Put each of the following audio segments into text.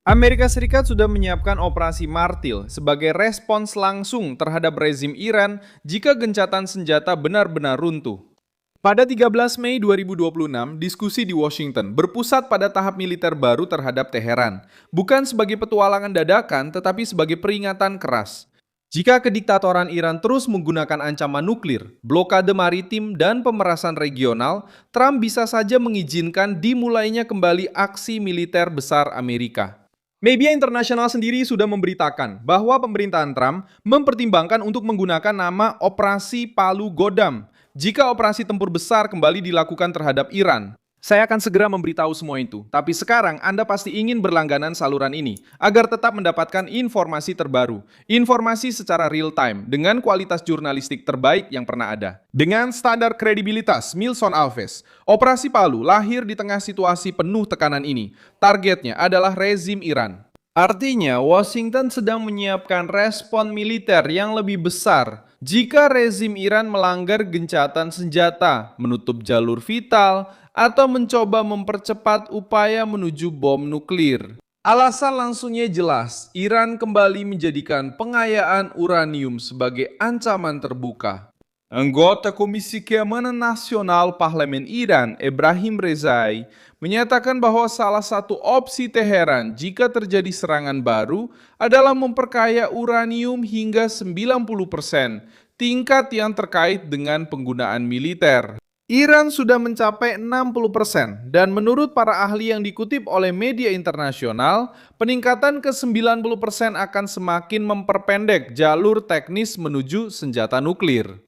Amerika Serikat sudah menyiapkan operasi Martil sebagai respons langsung terhadap rezim Iran jika gencatan senjata benar-benar runtuh. Pada 13 Mei 2026, diskusi di Washington berpusat pada tahap militer baru terhadap Teheran, bukan sebagai petualangan dadakan tetapi sebagai peringatan keras. Jika kediktatoran Iran terus menggunakan ancaman nuklir, blokade maritim, dan pemerasan regional, Trump bisa saja mengizinkan dimulainya kembali aksi militer besar Amerika. Media internasional sendiri sudah memberitakan bahwa pemerintahan Trump mempertimbangkan untuk menggunakan nama Operasi Palu Godam jika operasi tempur besar kembali dilakukan terhadap Iran. Saya akan segera memberitahu semua itu, tapi sekarang Anda pasti ingin berlangganan saluran ini agar tetap mendapatkan informasi terbaru, informasi secara real time dengan kualitas jurnalistik terbaik yang pernah ada. Dengan standar kredibilitas Milson Alves, Operasi Palu lahir di tengah situasi penuh tekanan ini. Targetnya adalah rezim Iran. Artinya, Washington sedang menyiapkan respon militer yang lebih besar jika rezim Iran melanggar gencatan senjata, menutup jalur vital, atau mencoba mempercepat upaya menuju bom nuklir. Alasan langsungnya jelas, Iran kembali menjadikan pengayaan uranium sebagai ancaman terbuka. Anggota Komisi Keamanan Nasional Parlemen Iran, Ebrahim Rezai, menyatakan bahwa salah satu opsi Teheran jika terjadi serangan baru adalah memperkaya uranium hingga 90%, tingkat yang terkait dengan penggunaan militer. Iran sudah mencapai 60% dan menurut para ahli yang dikutip oleh media internasional, peningkatan ke 90% akan semakin memperpendek jalur teknis menuju senjata nuklir.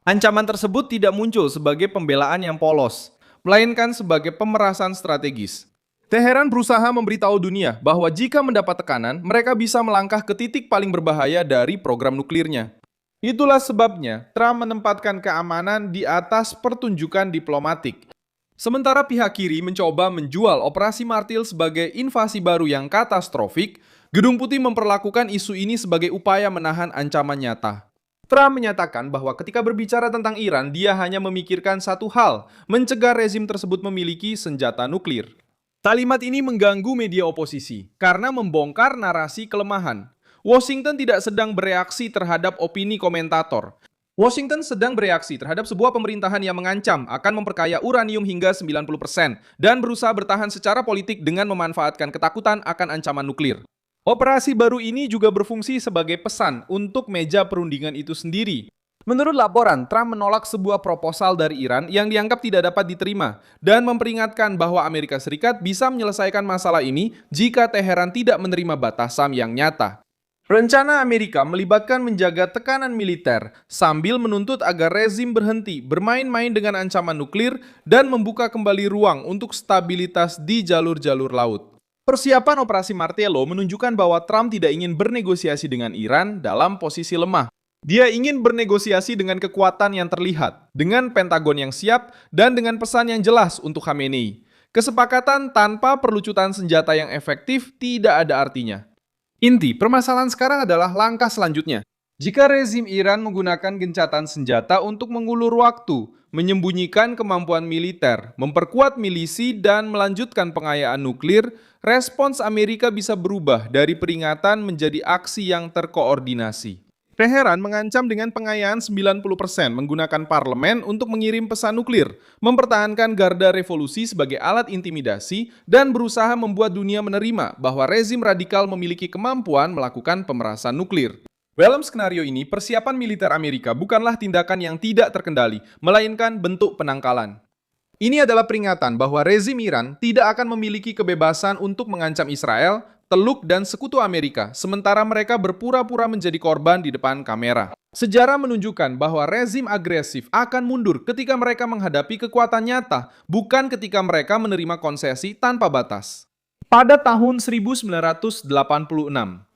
Ancaman tersebut tidak muncul sebagai pembelaan yang polos, melainkan sebagai pemerasan strategis. Teheran berusaha memberitahu dunia bahwa jika mendapat tekanan, mereka bisa melangkah ke titik paling berbahaya dari program nuklirnya. Itulah sebabnya Trump menempatkan keamanan di atas pertunjukan diplomatik. Sementara pihak kiri mencoba menjual operasi Martil sebagai invasi baru yang katastrofik, Gedung Putih memperlakukan isu ini sebagai upaya menahan ancaman nyata. Trump menyatakan bahwa ketika berbicara tentang Iran, dia hanya memikirkan satu hal, mencegah rezim tersebut memiliki senjata nuklir. Kalimat ini mengganggu media oposisi karena membongkar narasi kelemahan. Washington tidak sedang bereaksi terhadap opini komentator. Washington sedang bereaksi terhadap sebuah pemerintahan yang mengancam akan memperkaya uranium hingga 90% dan berusaha bertahan secara politik dengan memanfaatkan ketakutan akan ancaman nuklir. Operasi baru ini juga berfungsi sebagai pesan untuk meja perundingan itu sendiri. Menurut laporan, Trump menolak sebuah proposal dari Iran yang dianggap tidak dapat diterima dan memperingatkan bahwa Amerika Serikat bisa menyelesaikan masalah ini jika Teheran tidak menerima batasan yang nyata. Rencana Amerika melibatkan menjaga tekanan militer sambil menuntut agar rezim berhenti bermain-main dengan ancaman nuklir dan membuka kembali ruang untuk stabilitas di jalur-jalur laut. Persiapan operasi Martello menunjukkan bahwa Trump tidak ingin bernegosiasi dengan Iran dalam posisi lemah. Dia ingin bernegosiasi dengan kekuatan yang terlihat, dengan Pentagon yang siap, dan dengan pesan yang jelas untuk Khamenei. Kesepakatan tanpa perlucutan senjata yang efektif tidak ada artinya. Inti permasalahan sekarang adalah langkah selanjutnya. Jika rezim Iran menggunakan gencatan senjata untuk mengulur waktu, menyembunyikan kemampuan militer, memperkuat milisi, dan melanjutkan pengayaan nuklir, respons Amerika bisa berubah dari peringatan menjadi aksi yang terkoordinasi. Teheran mengancam dengan pengayaan 90% menggunakan parlemen untuk mengirim pesan nuklir, mempertahankan garda revolusi sebagai alat intimidasi, dan berusaha membuat dunia menerima bahwa rezim radikal memiliki kemampuan melakukan pemerasan nuklir. Dalam skenario ini, persiapan militer Amerika bukanlah tindakan yang tidak terkendali, melainkan bentuk penangkalan. Ini adalah peringatan bahwa rezim Iran tidak akan memiliki kebebasan untuk mengancam Israel, Teluk, dan sekutu Amerika, sementara mereka berpura-pura menjadi korban di depan kamera. Sejarah menunjukkan bahwa rezim agresif akan mundur ketika mereka menghadapi kekuatan nyata, bukan ketika mereka menerima konsesi tanpa batas. Pada tahun 1986,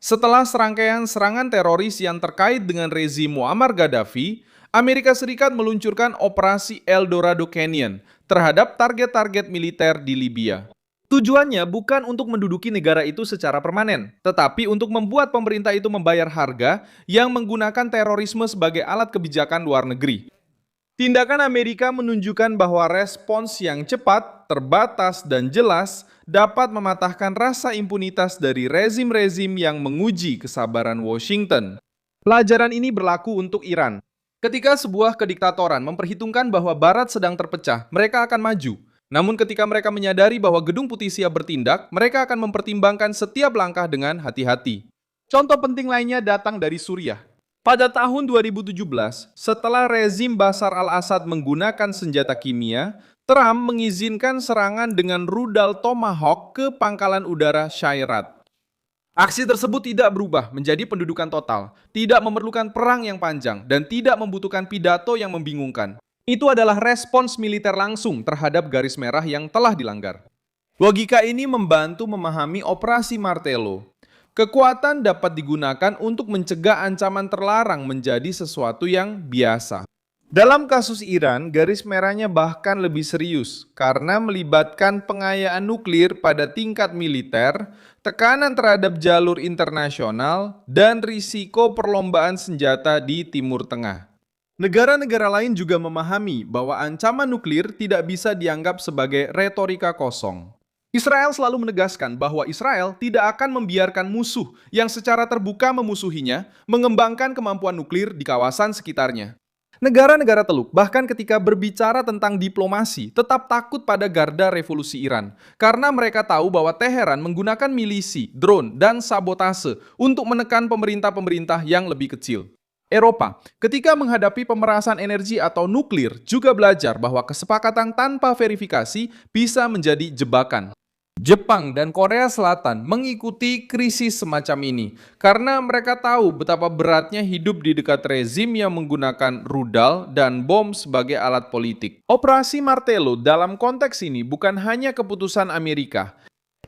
setelah serangkaian serangan teroris yang terkait dengan rezim Muammar Gaddafi, Amerika Serikat meluncurkan Operasi El Dorado Canyon terhadap target-target militer di Libya. Tujuannya bukan untuk menduduki negara itu secara permanen, tetapi untuk membuat pemerintah itu membayar harga yang menggunakan terorisme sebagai alat kebijakan luar negeri. Tindakan Amerika menunjukkan bahwa respons yang cepat, terbatas, dan jelas dapat mematahkan rasa impunitas dari rezim-rezim yang menguji kesabaran Washington. Pelajaran ini berlaku untuk Iran. Ketika sebuah kediktatoran memperhitungkan bahwa Barat sedang terpecah, mereka akan maju. Namun ketika mereka menyadari bahwa Gedung Putih siap bertindak, mereka akan mempertimbangkan setiap langkah dengan hati-hati. Contoh penting lainnya datang dari Suriah. Pada tahun 2017, setelah rezim Bashar al-Assad menggunakan senjata kimia, Trump mengizinkan serangan dengan rudal Tomahawk ke pangkalan udara Shayrat. Aksi tersebut tidak berubah menjadi pendudukan total, tidak memerlukan perang yang panjang, dan tidak membutuhkan pidato yang membingungkan. Itu adalah respons militer langsung terhadap garis merah yang telah dilanggar. Logika ini membantu memahami Operasi Martello. Kekuatan dapat digunakan untuk mencegah ancaman terlarang menjadi sesuatu yang biasa. Dalam kasus Iran, garis merahnya bahkan lebih serius karena melibatkan pengayaan nuklir pada tingkat militer, tekanan terhadap jalur internasional, dan risiko perlombaan senjata di Timur Tengah. Negara-negara lain juga memahami bahwa ancaman nuklir tidak bisa dianggap sebagai retorika kosong. Israel selalu menegaskan bahwa Israel tidak akan membiarkan musuh yang secara terbuka memusuhinya mengembangkan kemampuan nuklir di kawasan sekitarnya. Negara-negara Teluk, bahkan ketika berbicara tentang diplomasi, tetap takut pada garda revolusi Iran karena mereka tahu bahwa Teheran menggunakan milisi, drone, dan sabotase untuk menekan pemerintah-pemerintah yang lebih kecil. Eropa, ketika menghadapi pemerasan energi atau nuklir, juga belajar bahwa kesepakatan tanpa verifikasi bisa menjadi jebakan. Jepang dan Korea Selatan mengikuti krisis semacam ini karena mereka tahu betapa beratnya hidup di dekat rezim yang menggunakan rudal dan bom sebagai alat politik. Operasi Martello dalam konteks ini bukan hanya keputusan Amerika.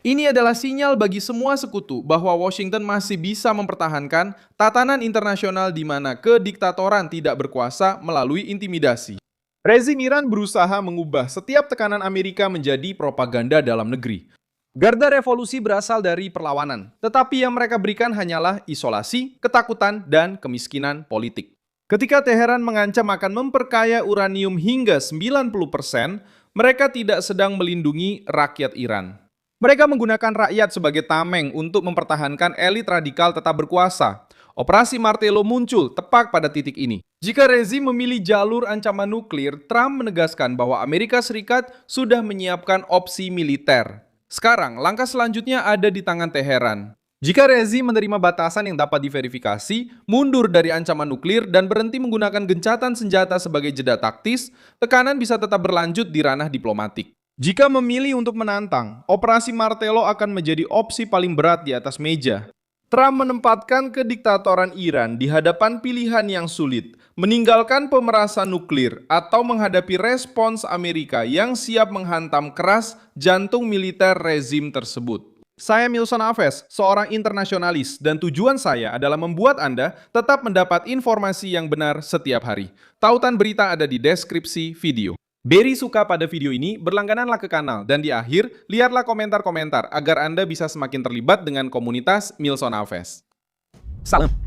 Ini adalah sinyal bagi semua sekutu bahwa Washington masih bisa mempertahankan tatanan internasional di mana kediktatoran tidak berkuasa melalui intimidasi. Rezim Iran berusaha mengubah setiap tekanan Amerika menjadi propaganda dalam negeri. Garda revolusi berasal dari perlawanan, tetapi yang mereka berikan hanyalah isolasi, ketakutan, dan kemiskinan politik. Ketika Teheran mengancam akan memperkaya uranium hingga 90%, mereka tidak sedang melindungi rakyat Iran. Mereka menggunakan rakyat sebagai tameng untuk mempertahankan elit radikal tetap berkuasa. Operasi Martello muncul tepat pada titik ini. Jika rezim memilih jalur ancaman nuklir, Trump menegaskan bahwa Amerika Serikat sudah menyiapkan opsi militer. Sekarang, langkah selanjutnya ada di tangan Teheran. Jika rezim menerima batasan yang dapat diverifikasi, mundur dari ancaman nuklir, dan berhenti menggunakan gencatan senjata sebagai jeda taktis, tekanan bisa tetap berlanjut di ranah diplomatik. Jika memilih untuk menantang, Operasi Martello akan menjadi opsi paling berat di atas meja. Trump menempatkan kediktatoran Iran di hadapan pilihan yang sulit, meninggalkan pemerasan nuklir atau menghadapi respons Amerika yang siap menghantam keras jantung militer rezim tersebut. Saya Milson Alves, seorang internasionalis, dan tujuan saya adalah membuat Anda tetap mendapat informasi yang benar setiap hari. Tautan berita ada di deskripsi video. Beri suka pada video ini, berlanggananlah ke kanal, dan di akhir, lihatlah komentar-komentar agar Anda bisa semakin terlibat dengan komunitas Milson Alves. Salam!